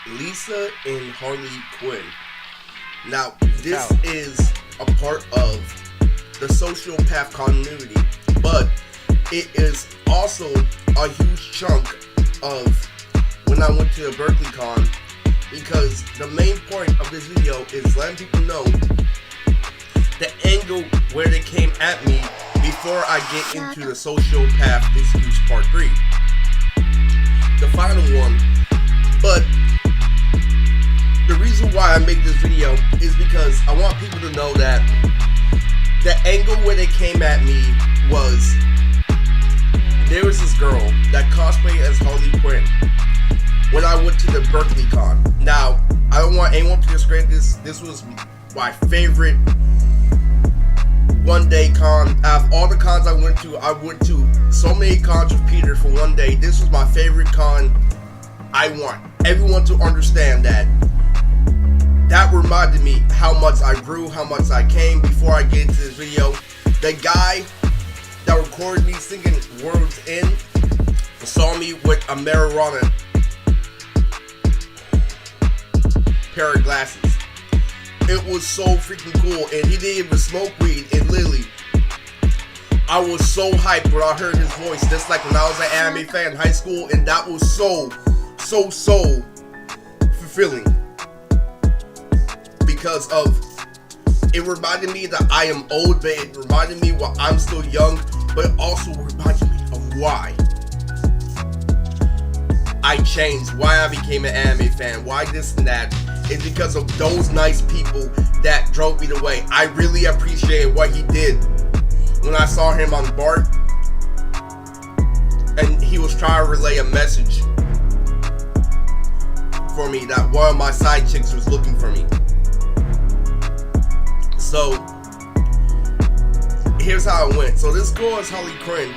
Lisa and Harley Quin. Now, this is a part of the sociopath continuity, but it is also a huge chunk of when I went to the Berkeley Con, because the main point of this video is letting people know the angle where they came at me before I get into the sociopath excuse part 3. The final one. But the reason why I made this video is because I want people to know that the angle where they came at me was, there was this girl that cosplayed as Harley Quin when I went to the Berkeley Con. Now, I don't want anyone to discredit this. This was my favorite one-day con. Out of all the cons I went to so many cons with Peter for one day. This was my favorite con. I want everyone to understand that. That reminded me how much I grew, how much I came before I get into this video. The guy that recorded me singing words in saw me with a marijuana pair of glasses. It was so freaking cool, and he didn't even smoke weed. And literally, I was so hyped when I heard his voice, just like when I was an anime fan in high school, and that was so fulfilling, because of it reminded me that I am old, but it reminded me while I'm still young, but it also reminded me of why I changed, why I became an anime fan, why this and that. It's because of those nice people that drove me the way. I really appreciated what he did when I saw him on the BART, and he was trying to relay a message for me that one of my side chicks was looking for me. So here's how it went. So this girl is Harley Quin,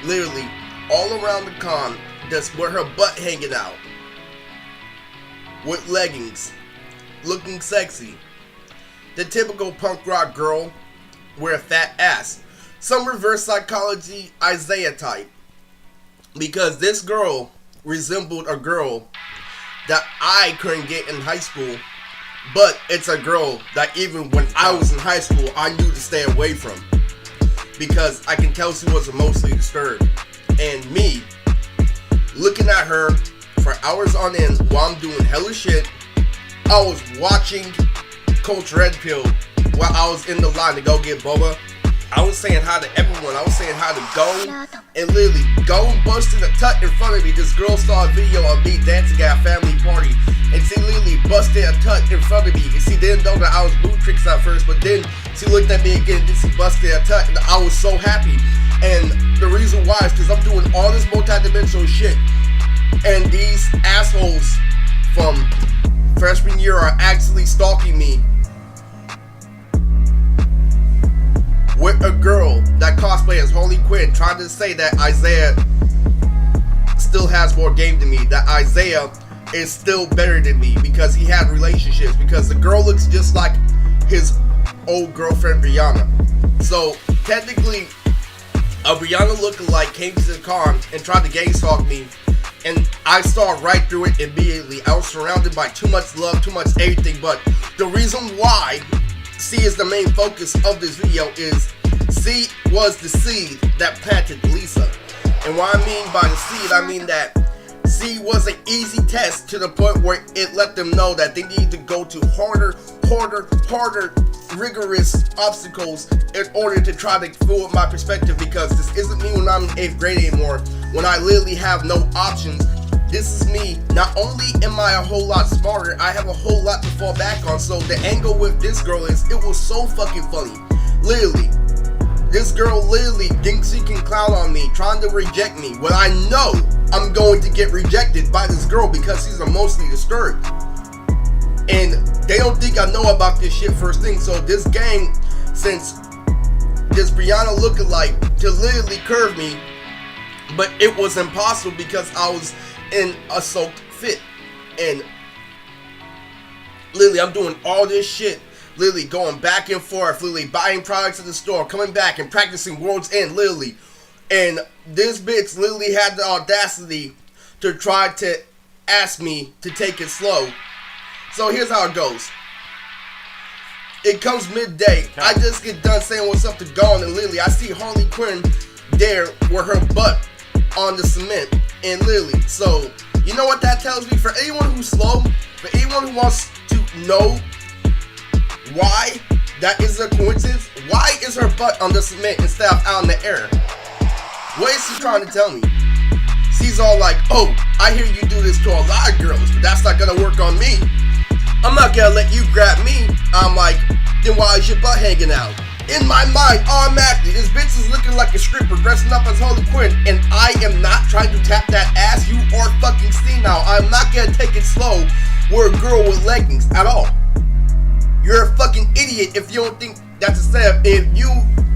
literally all around the con, just with her butt hanging out, with leggings, looking sexy. The typical punk rock girl with a fat ass. Some reverse psychology Isaiah type, because this girl resembled a girl that I couldn't get in high school, but it's a girl that even when I was in high school I knew to stay away from, because I can tell she was emotionally disturbed. And me looking at her for hours on end while I'm doing hella shit, I was watching Coach Red Pill while I was in the line to go get boba. I was saying hi to everyone. I was saying hi to Go, and literally Go busted a tut in front of me. This girl saw a video of me dancing at a family party, and she literally busted a tut in front of me. And she didn't know that I was blue tricks at first, but then she looked at me again and she busted a tut, and I was so happy. And the reason why is because I'm doing all this multi-dimensional shit, and these assholes from freshman year are actually stalking me with a girl that cosplays as Harley Quin, trying to say that Isaiah still has more game than me, that Isaiah is still better than me because he had relationships, because the girl looks just like his old girlfriend Brianna. So technically a Brianna lookalike came to the con and tried to gang stalk me, and I saw right through it immediately. I was surrounded by too much love, too much everything. But the reason why C is the main focus of this video is C was the seed that planted Lisa. And what I mean by the seed, I mean that C was an easy test to the point where it let them know that they need to go to harder, rigorous obstacles in order to try to fool with my perspective, because this isn't me when I'm in 8th grade anymore, when I literally have no options. This is me. Not only am I a whole lot smarter, I have a whole lot to fall back on. So the angle with this girl is, it was so fucking funny. Literally, this girl literally thinks she can clown on me, trying to reject me, when I know I'm going to get rejected by this girl because she's emotionally disturbed. And they don't think I know about this shit first thing. So this gang, since this Brianna lookalike to literally curve me, but it was impossible because I was in a soaked fit. And literally I'm doing all this shit, literally going back and forth, literally buying products at the store, coming back and practicing World's End, literally. And this bitch literally had the audacity to try to asked me to take it slow. So here's how it goes. It comes midday. I just get done saying what's up to Dawn and Lily. I see Harley Quinn there with her butt on the cement and Lily. So, you know what that tells me? For anyone who's slow, for anyone who wants to know why that is a coincidence, why is her butt on the cement instead of out in the air? What is she trying to tell me? She's all like, oh, I hear you do this to a lot of girls, but that's not gonna work on me. I'm not gonna let you grab me. I'm like, then why is your butt hanging out? In my mind, automatically, this bitch is looking like a stripper dressing up as Harley Quinn, and I am not trying to tap that ass. You are fucking senile. I'm not gonna take it slow with a girl with leggings at all. You're a fucking idiot if you don't think that's a setup. If you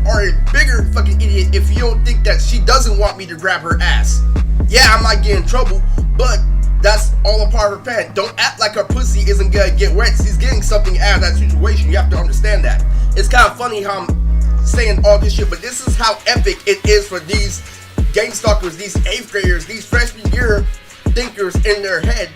are a bigger fucking idiot if you don't think that she doesn't want me to grab her ass. Yeah, I might get in trouble, but that's all a part of her plan. Don't act like her pussy isn't gonna get wet. She's getting something out of that situation. You have to understand that. It's kind of funny how I'm saying all this shit, but this is how epic it is for these gang stalkers, these 8th graders, these freshman year thinkers in their head.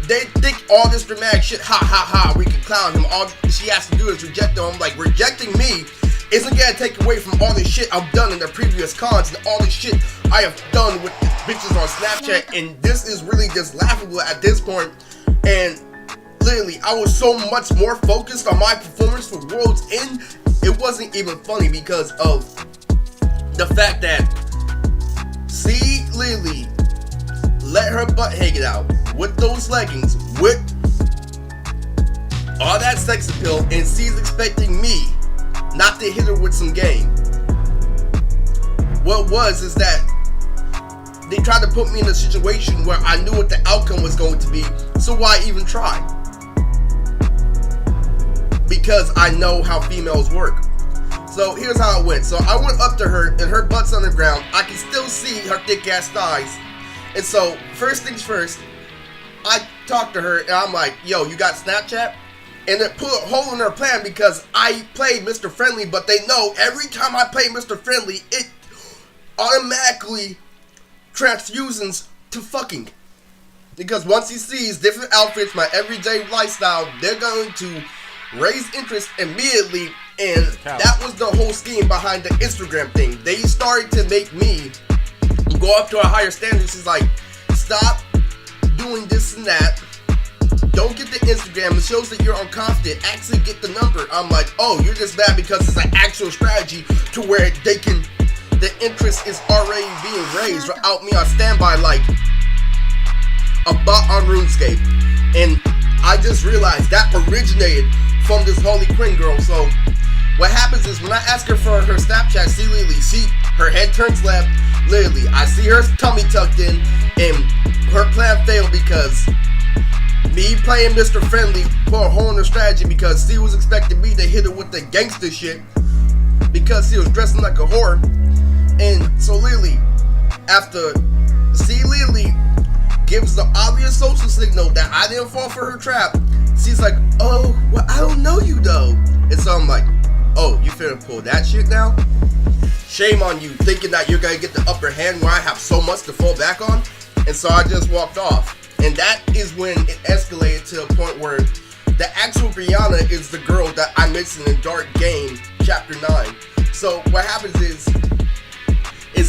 They think all this dramatic shit, ha ha ha, we can clown him. All she has to do is reject them. I'm like, rejecting me isn't gonna take away from all this shit I've done in the previous cons and all this shit I have done with the bitches on Snapchat, and this is really just laughable at this point. And literally, I was so much more focused on my performance for World's End, it wasn't even funny because of the fact that see Lily let her butt hang out with those leggings, with all that sex appeal, and she's expecting me not to hit her with some game. What was is that they tried to put me in a situation where I knew what the outcome was going to be, so why even try? Because I know how females work. So here's how it went. So I went up to her and her butt's on the ground. I can still see her thick ass thighs. And so first things first, I talked to her and I'm like, yo, you got Snapchat? And it put a hole in her plan because I played Mr. Friendly, but they know every time I play Mr. Friendly, it automatically transfusions to fucking. Because once he sees different outfits, my everyday lifestyle, they're going to raise interest immediately. And that was the whole scheme behind the Instagram thing. They started to make me go up to a higher standard. She's like, stop doing this and that. Don't get the Instagram. It shows that you're unconfident. Actually get the number. I'm like, oh, you're just bad because it's an actual strategy to where they can, the interest is already being raised without me on standby like a bot on RuneScape. And I just realized that originated from this Harley Quinn girl. So what happens is when I ask her for her Snapchat, see Lily, see her head turns left, literally, I see her tummy tucked in, and her plan failed because me playing Mr. Friendly put a hole in her strategy because she was expecting me to hit her with the gangster shit because she was dressing like a whore. And so Lily, after Lily gives the obvious social signal that I didn't fall for her trap, she's like, oh, well, I don't know you though. And so I'm like, oh, you finna pull that shit now? Shame on you, thinking that you're gonna get the upper hand where I have so much to fall back on. And so I just walked off. And that is when it escalated to a point where the actual Brianna is the girl that I mentioned in Dark Game Chapter 9. So what happens is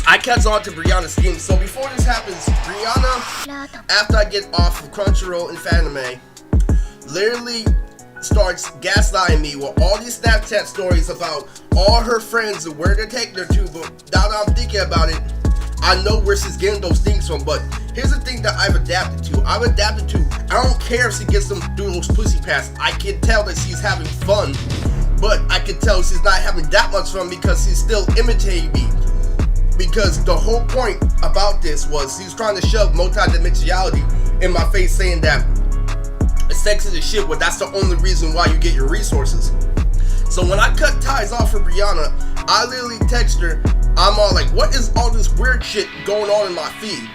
I catch on to Brianna's scheme. So before this happens, Brianna, after I get off of Crunchyroll and Fanime, literally starts gaslighting me with all these Snapchat stories about all her friends and where they're taking her to. But now that I'm thinking about it, I know where she's getting those things from. But here's the thing that I've adapted to. I don't care if she gets them through those pussy pass. I can tell that she's having fun, but I can tell she's not having that much fun because she's still imitating me. Because the whole point about this was she's trying to shove multidimensionality in my face, saying that sex is a shit, but that's the only reason why you get your resources. So when I cut ties off for Brianna, I literally text her. I'm all like, what is all this weird shit going on in my feed?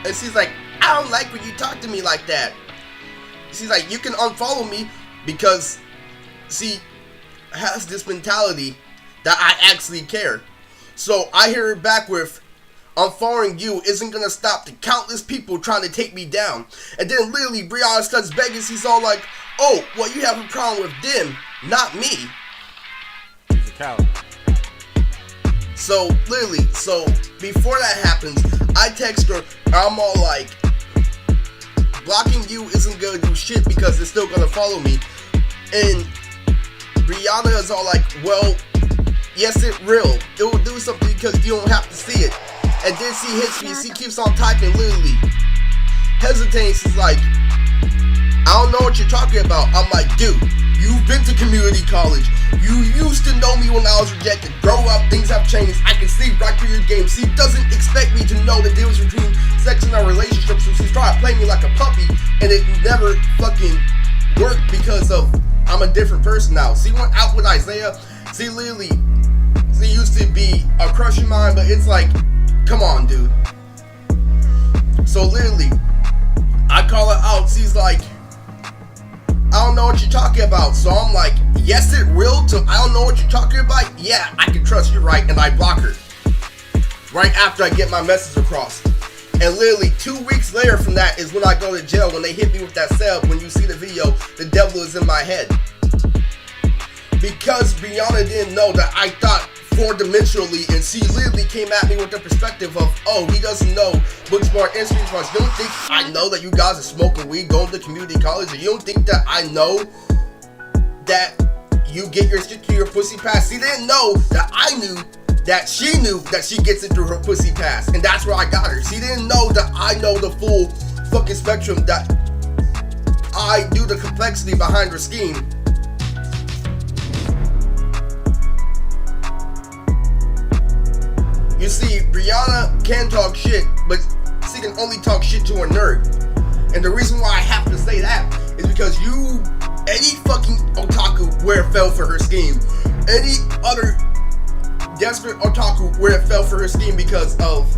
And she's like, I don't like when you talk to me like that. She's like, you can unfollow me because she has this mentality that I actually care. So I hear her back with, unfollowing you isn't gonna stop the countless people trying to take me down. And then literally Brianna starts begging. He's all like, oh, well, you have a problem with them, not me. He's a coward. So literally, so before that happens, I text her. I'm all like, blocking you isn't gonna do shit because it's still gonna follow me. And Brianna is all like, well, yes, it will. It will do something because you don't have to see it. And then she hits me. She keeps on typing, literally hesitating. She's like, I don't know what you're talking about. I'm like, dude, you've been to community college. You used to know me when I was rejected. Grow up, things have changed. I can see right through your game. She doesn't expect me to know the difference between sex and our relationship, so she's trying to play me like a puppy, and it never fucking worked because of I'm a different person now. She went out with Isaiah. She literally, she used to be a crush of mine, but it's like, come on, dude. So literally, I call her out. She's like, I don't know what you're talking about. So I'm like, yes, it will. So I don't know what you're talking about. Yeah, I can trust you, right? And I block her right after I get my message across. And literally 2 weeks later from that is when I go to jail. When they hit me with that cell. When you see the video, the devil is in my head. Because Brianna didn't know that I thought four-dimensionally, and she literally came at me with the perspective of, oh, he doesn't know books more instruments. You don't think I know that you guys are smoking weed, going to community college, or you don't think that I know that you get your shit through your pussy pass? She didn't know that I knew that she knew that she gets it through her pussy pass, and that's where I got her. She didn't know that I know the full fucking spectrum, that I do the complexity behind her scheme. You see, Brianna can talk shit, but she can only talk shit to a nerd. And the reason why I have to say that is because any fucking otaku where it fell for her scheme, any other desperate otaku where it fell for her scheme because of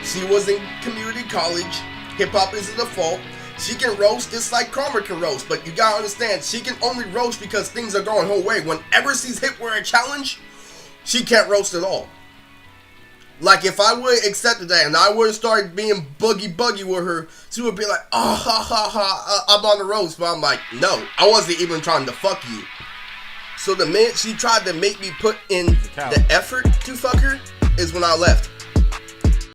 she was in community college, hip-hop is the default, she can roast just like Karma can roast, but you gotta understand, she can only roast because things are going her way. Whenever she's hit with a challenge, she can't roast at all. Like, if I would have accepted that and I would have started being buggy with her, she would be like, oh, ha, ha, ha, I'm on the roast. But I'm like, no, I wasn't even trying to fuck you. So the minute she tried to make me put in the effort to fuck her is when I left.